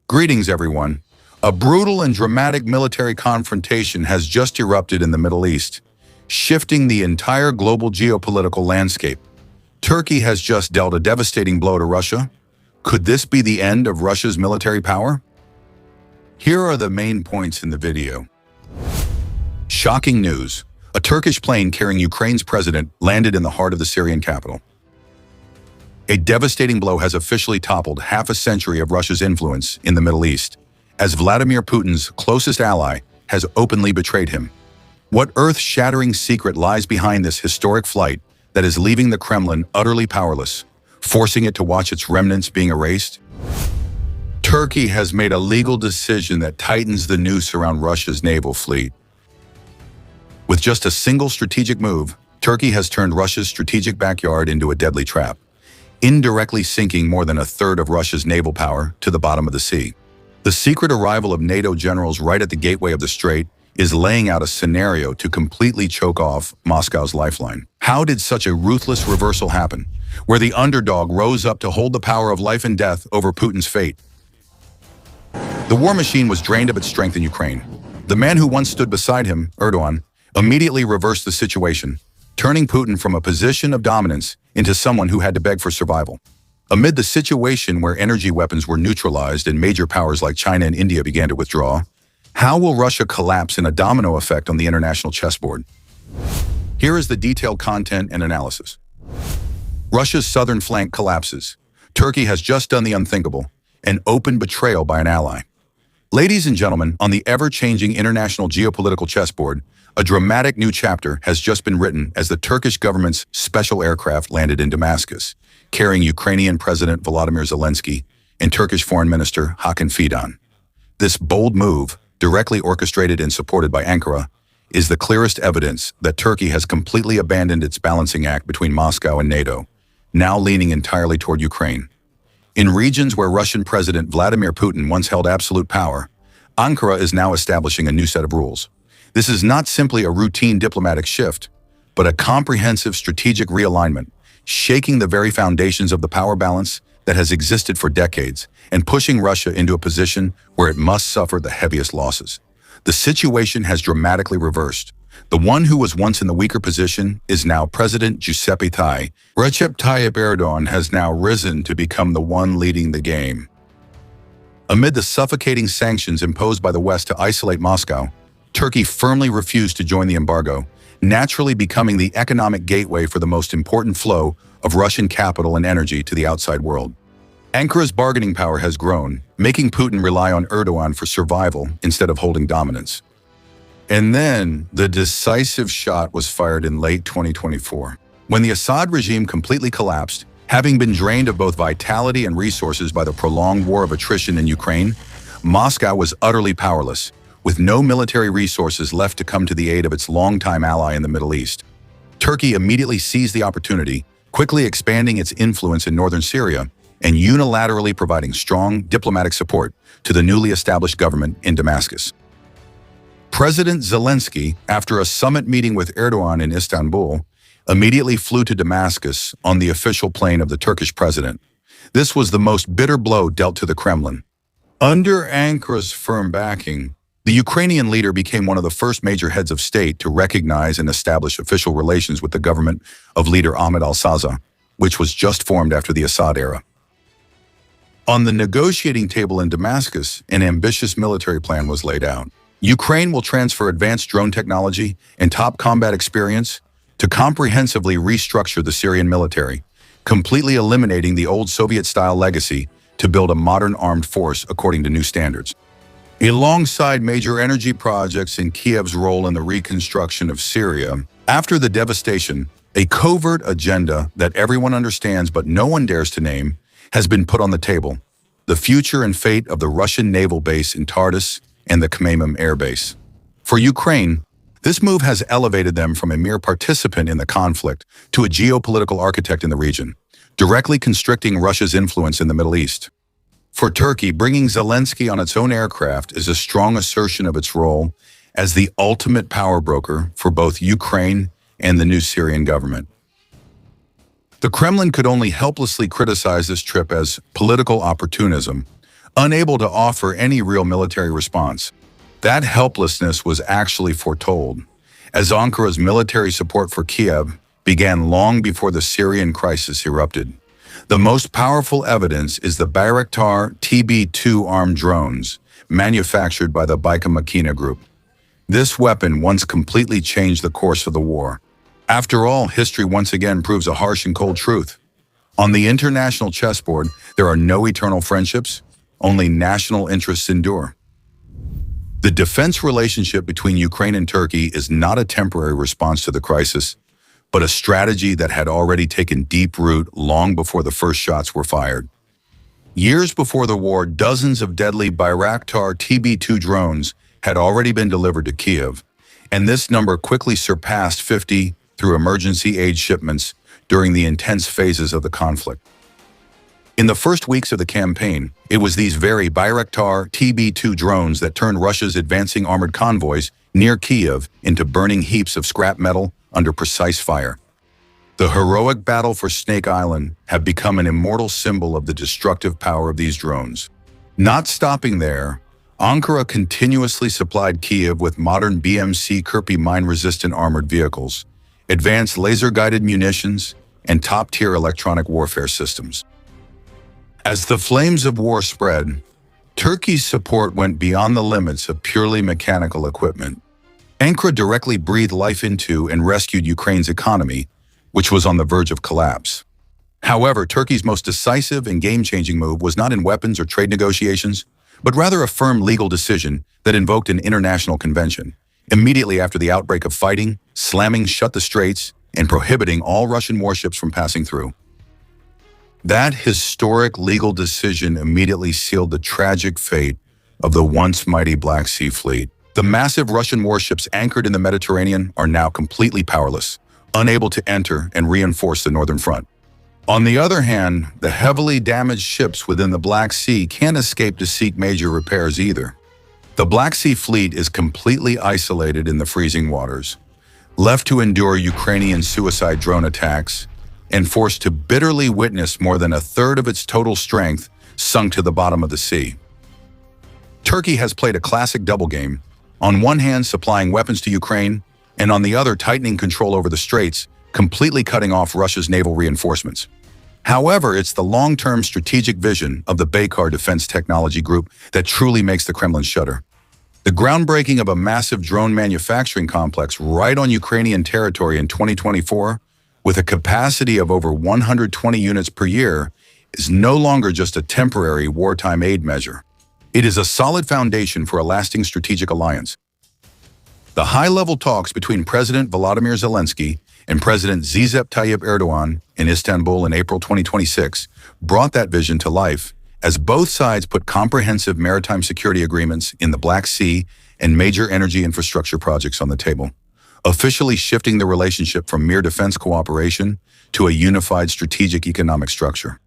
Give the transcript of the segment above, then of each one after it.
Greetings, everyone. A brutal and dramatic military confrontation has just erupted in the Middle East, shifting the entire global geopolitical landscape. Turkey has just dealt a devastating blow to Russia. Could this be the end of Russia's military power? Here are the main points in the video. Shocking news. A Turkish plane carrying Ukraine's president landed in the heart of the Syrian capital. A devastating blow has officially toppled half a century of Russia's influence in the Middle East, as Vladimir Putin's closest ally has openly betrayed him. What earth-shattering secret lies behind this historic flight that is leaving the Kremlin utterly powerless, forcing it to watch its remnants being erased? Turkey has made a legal decision that tightens the noose around Russia's naval fleet. With just a single strategic move, Turkey has turned Russia's strategic backyard into a deadly trap, indirectly sinking more than a third of Russia's naval power to the bottom of the sea. The secret arrival of NATO generals right at the gateway of the strait is laying out a scenario to completely choke off Moscow's lifeline. How did such a ruthless reversal happen, where the underdog rose up to hold the power of life and death over Putin's fate? The war machine was drained of its strength in Ukraine. The man who once stood beside him, Erdogan, immediately reversed the situation, turning Putin from a position of dominance into someone who had to beg for survival. Amid the situation where energy weapons were neutralized and major powers like China and India began to withdraw, how will Russia collapse in a domino effect on the international chessboard? Here is the detailed content and analysis. Russia's southern flank collapses. Turkey has just done the unthinkable, an open betrayal by an ally. Ladies and gentlemen, on the ever-changing international geopolitical chessboard, a dramatic new chapter has just been written as the Turkish government's special aircraft landed in Damascus, carrying Ukrainian President Volodymyr Zelensky and Turkish Foreign Minister Hakan Fidan. This bold move, directly orchestrated and supported by Ankara, is the clearest evidence that Turkey has completely abandoned its balancing act between Moscow and NATO, now leaning entirely toward Ukraine. In regions where Russian President Vladimir Putin once held absolute power, Ankara is now establishing a new set of rules. This is not simply a routine diplomatic shift, but a comprehensive strategic realignment, shaking the very foundations of the power balance that has existed for decades and pushing Russia into a position where it must suffer the heaviest losses. The situation has dramatically reversed. The one who was once in the weaker position is now President Recep Tayyip Erdogan has now risen to become the one leading the game. Amid the suffocating sanctions imposed by the West to isolate Moscow, Turkey firmly refused to join the embargo, naturally becoming the economic gateway for the most important flow of Russian capital and energy to the outside world. Ankara's bargaining power has grown, making Putin rely on Erdogan for survival instead of holding dominance. And then, the decisive shot was fired in late 2024. When the Assad regime completely collapsed, having been drained of both vitality and resources by the prolonged war of attrition in Ukraine, Moscow was utterly powerless, with no military resources left to come to the aid of its longtime ally in the Middle East. Turkey immediately seized the opportunity, quickly expanding its influence in northern Syria and unilaterally providing strong diplomatic support to the newly established government in Damascus. President Zelensky, after a summit meeting with Erdogan in Istanbul, immediately flew to Damascus on the official plane of the Turkish president. This was the most bitter blow dealt to the Kremlin. Under Ankara's firm backing, the Ukrainian leader became one of the first major heads of state to recognize and establish official relations with the government of leader Ahmed al-Saza, which was just formed after the Assad era. On the negotiating table in Damascus, an ambitious military plan was laid out. Ukraine will transfer advanced drone technology and top combat experience to comprehensively restructure the Syrian military, completely eliminating the old Soviet-style legacy to build a modern armed force according to new standards. Alongside major energy projects and Kiev's role in the reconstruction of Syria, after the devastation, a covert agenda that everyone understands but no one dares to name has been put on the table: the future and fate of the Russian naval base in Tartus and the Khmeimim air base. For Ukraine, this move has elevated them from a mere participant in the conflict to a geopolitical architect in the region, directly constricting Russia's influence in the Middle East. For Turkey, bringing Zelensky on its own aircraft is a strong assertion of its role as the ultimate power broker for both Ukraine and the new Syrian government. The Kremlin could only helplessly criticize this trip as political opportunism, unable to offer any real military response. That helplessness was actually foretold, as Ankara's military support for Kiev began long before the Syrian crisis erupted. The most powerful evidence is the Bayraktar TB2 armed drones, manufactured by the Baika Makina Group. This weapon once completely changed the course of the war. After all, history once again proves a harsh and cold truth. On the international chessboard, there are no eternal friendships, only national interests endure. The defense relationship between Ukraine and Turkey is not a temporary response to the crisis, but a strategy that had already taken deep root long before the first shots were fired. Years before the war, dozens of deadly Bayraktar TB2 drones had already been delivered to Kiev, and this number quickly surpassed 50 through emergency aid shipments during the intense phases of the conflict. In the first weeks of the campaign, it was these very Bayraktar TB2 drones that turned Russia's advancing armored convoys near Kiev into burning heaps of scrap metal under precise fire. The heroic battle for Snake Island had become an immortal symbol of the destructive power of these drones. Not stopping there, Ankara continuously supplied Kiev with modern BMC Kirpi mine-resistant armored vehicles, advanced laser-guided munitions, and top-tier electronic warfare systems. As the flames of war spread, Turkey's support went beyond the limits of purely mechanical equipment. Ankara directly breathed life into and rescued Ukraine's economy, which was on the verge of collapse. However, Turkey's most decisive and game-changing move was not in weapons or trade negotiations, but rather a firm legal decision that invoked an international convention. Immediately after the outbreak of fighting, slamming shut the straits and prohibiting all Russian warships from passing through. That historic legal decision immediately sealed the tragic fate of the once mighty Black Sea Fleet. The massive Russian warships anchored in the Mediterranean are now completely powerless, unable to enter and reinforce the northern front. On the other hand, the heavily damaged ships within the Black Sea can't escape to seek major repairs either. The Black Sea Fleet is completely isolated in the freezing waters, left to endure Ukrainian suicide drone attacks, and forced to bitterly witness more than a third of its total strength sunk to the bottom of the sea. Turkey has played a classic double game, on one hand supplying weapons to Ukraine, and on the other tightening control over the straits, completely cutting off Russia's naval reinforcements. However, it's the long-term strategic vision of the Baykar Defense Technology Group that truly makes the Kremlin shudder. The groundbreaking of a massive drone manufacturing complex right on Ukrainian territory in 2024, with a capacity of over 120 units per year, is no longer just a temporary wartime aid measure. It is a solid foundation for a lasting strategic alliance. The high-level talks between President Volodymyr Zelensky and President Recep Tayyip Erdogan in Istanbul in April 2026 brought that vision to life, as both sides put comprehensive maritime security agreements in the Black Sea and major energy infrastructure projects on the table, officially shifting the relationship from mere defense cooperation to a unified strategic economic structure.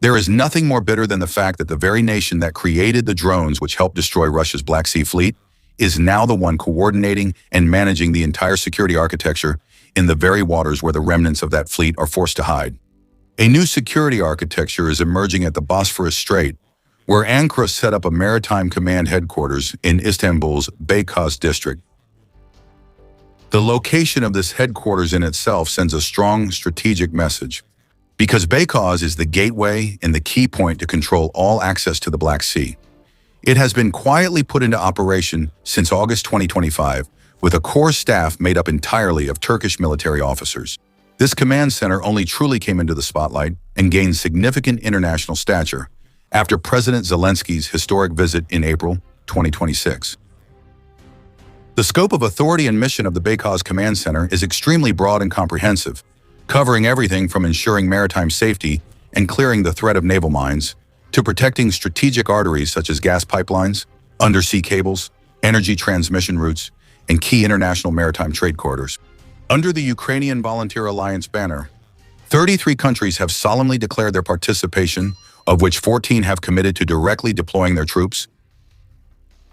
There is nothing more bitter than the fact that the very nation that created the drones which helped destroy Russia's Black Sea Fleet is now the one coordinating and managing the entire security architecture in the very waters where the remnants of that fleet are forced to hide. A new security architecture is emerging at the Bosphorus Strait, where Ankara set up a maritime command headquarters in Istanbul's Beykoz district. The location of this headquarters in itself sends a strong strategic message, because Beykoz is the gateway and the key point to control all access to the Black Sea. It has been quietly put into operation since August 2025, with a core staff made up entirely of Turkish military officers. This command center only truly came into the spotlight and gained significant international stature after President Zelensky's historic visit in April 2026. The scope of authority and mission of the Beykoz Command Center is extremely broad and comprehensive, covering everything from ensuring maritime safety and clearing the threat of naval mines, to protecting strategic arteries such as gas pipelines, undersea cables, energy transmission routes, and key international maritime trade corridors. Under the Ukrainian Volunteer Alliance banner, 33 countries have solemnly declared their participation, of which 14 have committed to directly deploying their troops.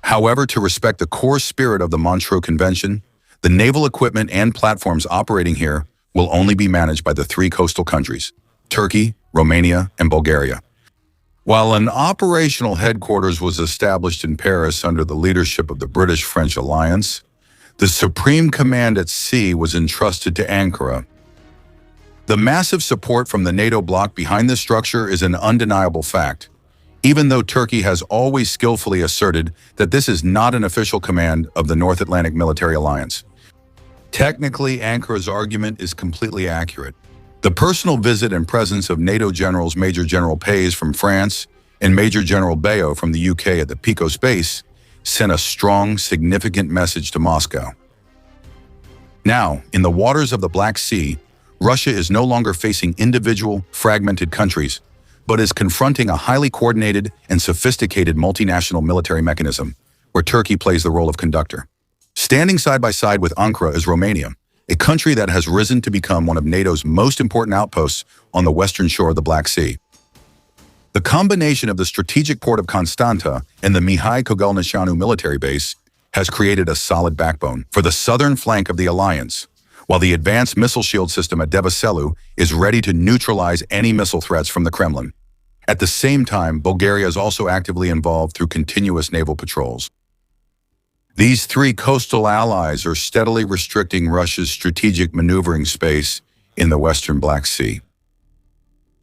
However, to respect the core spirit of the Montreux Convention, the naval equipment and platforms operating here will only be managed by the three coastal countries, Turkey, Romania, and Bulgaria. While an operational headquarters was established in Paris under the leadership of the British-French alliance, the supreme command at sea was entrusted to Ankara. The massive support from the NATO bloc behind this structure is an undeniable fact, even though Turkey has always skillfully asserted that this is not an official command of the North Atlantic Military Alliance. Technically, Ankara's argument is completely accurate. The personal visit and presence of NATO generals Major General Pays from France and Major General Bayo from the UK at the Pico space sent a strong, significant message to Moscow. Now, in the waters of the Black Sea, Russia is no longer facing individual, fragmented countries, but is confronting a highly coordinated and sophisticated multinational military mechanism, where Turkey plays the role of conductor. Standing side by side with Ankara is Romania, a country that has risen to become one of NATO's most important outposts on the western shore of the Black Sea. The combination of the strategic port of Constanta and the Mihai Kogalniceanu military base has created a solid backbone for the southern flank of the alliance, while the advanced missile shield system at Devaselu is ready to neutralize any missile threats from the Kremlin. At the same time, Bulgaria is also actively involved through continuous naval patrols. These three coastal allies are steadily restricting Russia's strategic maneuvering space in the western Black Sea.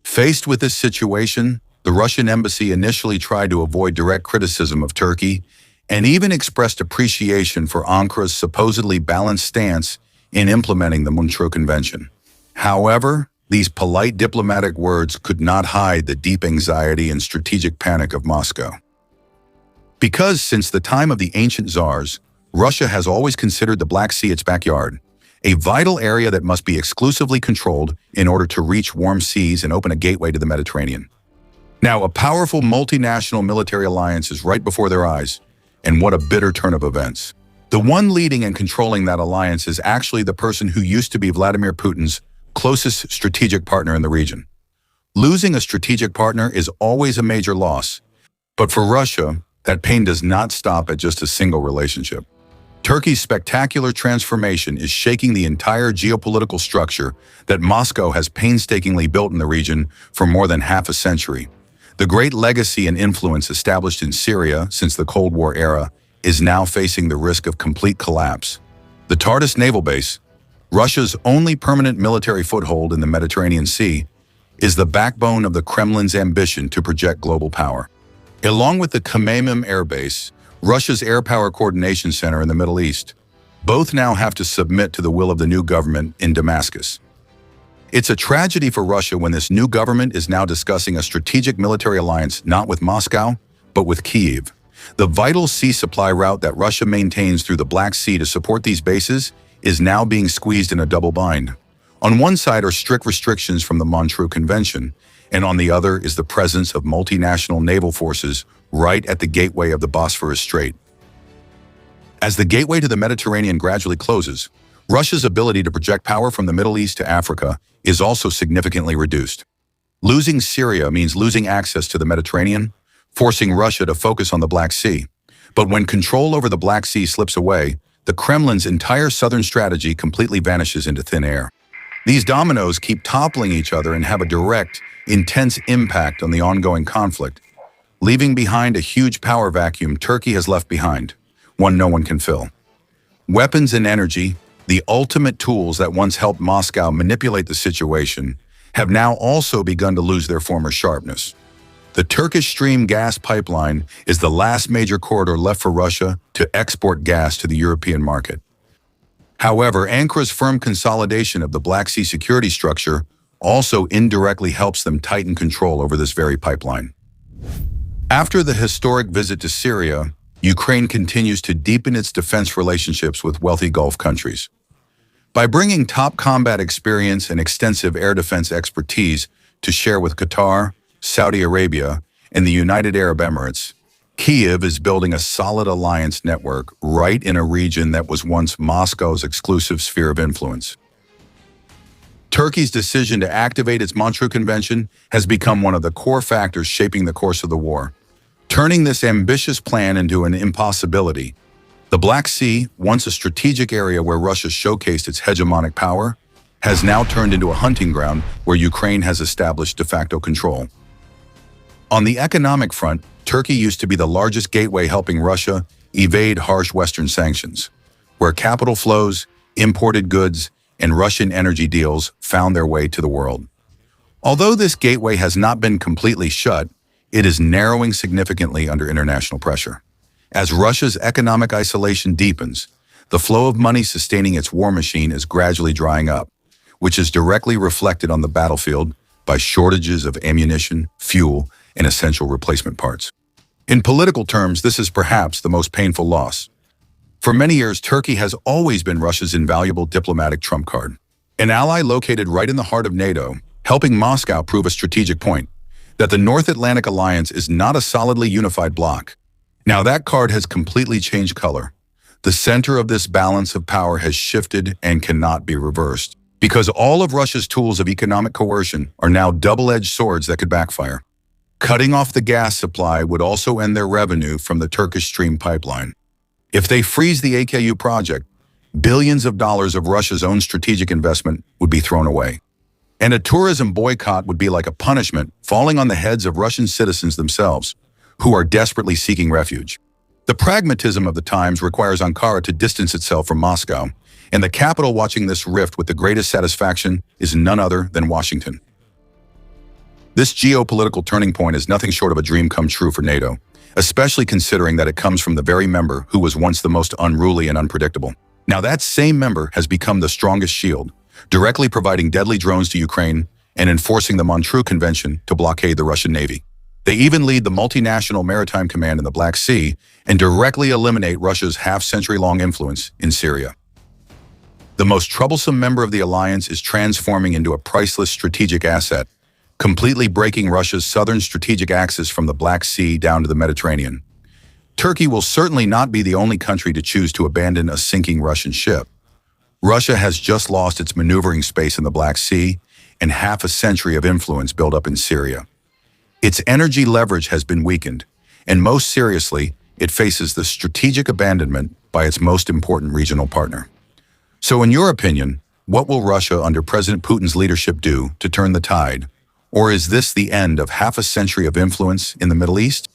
Faced with this situation, the Russian embassy initially tried to avoid direct criticism of Turkey and even expressed appreciation for Ankara's supposedly balanced stance in implementing the Montreux Convention. However, these polite diplomatic words could not hide the deep anxiety and strategic panic of Moscow. Because since the time of the ancient czars, Russia has always considered the Black Sea its backyard, a vital area that must be exclusively controlled in order to reach warm seas and open a gateway to the Mediterranean. Now, a powerful multinational military alliance is right before their eyes, and what a bitter turn of events. The one leading and controlling that alliance is actually the person who used to be Vladimir Putin's closest strategic partner in the region. Losing a strategic partner is always a major loss, but for Russia, that pain does not stop at just a single relationship. Turkey's spectacular transformation is shaking the entire geopolitical structure that Moscow has painstakingly built in the region for more than half a century. The great legacy and influence established in Syria since the Cold War era is now facing the risk of complete collapse. The Tartus naval base, Russia's only permanent military foothold in the Mediterranean Sea, is the backbone of the Kremlin's ambition to project global power. Along with the Khmeimim Air Base, Russia's Air Power Coordination Center in the Middle East, both now have to submit to the will of the new government in Damascus. It's a tragedy for Russia when this new government is now discussing a strategic military alliance not with Moscow, but with Kyiv. The vital sea supply route that Russia maintains through the Black Sea to support these bases is now being squeezed in a double bind. On one side are strict restrictions from the Montreux Convention, and on the other is the presence of multinational naval forces right at the gateway of the Bosphorus Strait. As the gateway to the Mediterranean gradually closes, Russia's ability to project power from the Middle East to Africa is also significantly reduced. Losing Syria means losing access to the Mediterranean, forcing Russia to focus on the Black Sea. But when control over the Black Sea slips away, the Kremlin's entire southern strategy completely vanishes into thin air. These dominoes keep toppling each other and have a direct, intense impact on the ongoing conflict, leaving behind a huge power vacuum Turkey has left behind, one no one can fill. Weapons and energy, the ultimate tools that once helped Moscow manipulate the situation, have now also begun to lose their former sharpness. The Turkish Stream gas pipeline is the last major corridor left for Russia to export gas to the European market. However, Ankara's firm consolidation of the Black Sea security structure also indirectly helps them tighten control over this very pipeline. After the historic visit to Syria, Ukraine continues to deepen its defense relationships with wealthy Gulf countries. By bringing top combat experience and extensive air defense expertise to share with Qatar, Saudi Arabia, and the United Arab Emirates, Kyiv is building a solid alliance network right in a region that was once Moscow's exclusive sphere of influence. Turkey's decision to activate its Montreux Convention has become one of the core factors shaping the course of the war, turning this ambitious plan into an impossibility. The Black Sea, once a strategic area where Russia showcased its hegemonic power, has now turned into a hunting ground where Ukraine has established de facto control. On the economic front, Turkey used to be the largest gateway helping Russia evade harsh Western sanctions, where capital flows, imported goods, and Russian energy deals found their way to the world. Although this gateway has not been completely shut, it is narrowing significantly under international pressure. As Russia's economic isolation deepens, the flow of money sustaining its war machine is gradually drying up, which is directly reflected on the battlefield by shortages of ammunition, fuel, and essential replacement parts. In political terms, this is perhaps the most painful loss. For many years, Turkey has always been Russia's invaluable diplomatic trump card, an ally located right in the heart of NATO, helping Moscow prove a strategic point, that the North Atlantic Alliance is not a solidly unified bloc. Now that card has completely changed color. The center of this balance of power has shifted and cannot be reversed, because all of Russia's tools of economic coercion are now double-edged swords that could backfire. Cutting off the gas supply would also end their revenue from the Turkish Stream pipeline. If they freeze the AKU project, billions of dollars of Russia's own strategic investment would be thrown away. And a tourism boycott would be like a punishment falling on the heads of Russian citizens themselves, who are desperately seeking refuge. The pragmatism of the times requires Ankara to distance itself from Moscow, and the capital watching this rift with the greatest satisfaction is none other than Washington. This geopolitical turning point is nothing short of a dream come true for NATO, especially considering that it comes from the very member who was once the most unruly and unpredictable. Now that same member has become the strongest shield, directly providing deadly drones to Ukraine and enforcing the Montreux Convention to blockade the Russian Navy. They even lead the multinational maritime command in the Black Sea and directly eliminate Russia's half-century-long influence in Syria. The most troublesome member of the alliance is transforming into a priceless strategic asset, completely breaking Russia's southern strategic axis from the Black Sea down to the Mediterranean. Turkey will certainly not be the only country to choose to abandon a sinking Russian ship. Russia has just lost its maneuvering space in the Black Sea and half a century of influence built up in Syria. Its energy leverage has been weakened, and most seriously, it faces the strategic abandonment by its most important regional partner. So in your opinion, what will Russia under President Putin's leadership do to turn the tide? Or is this the end of half a century of influence in the Middle East?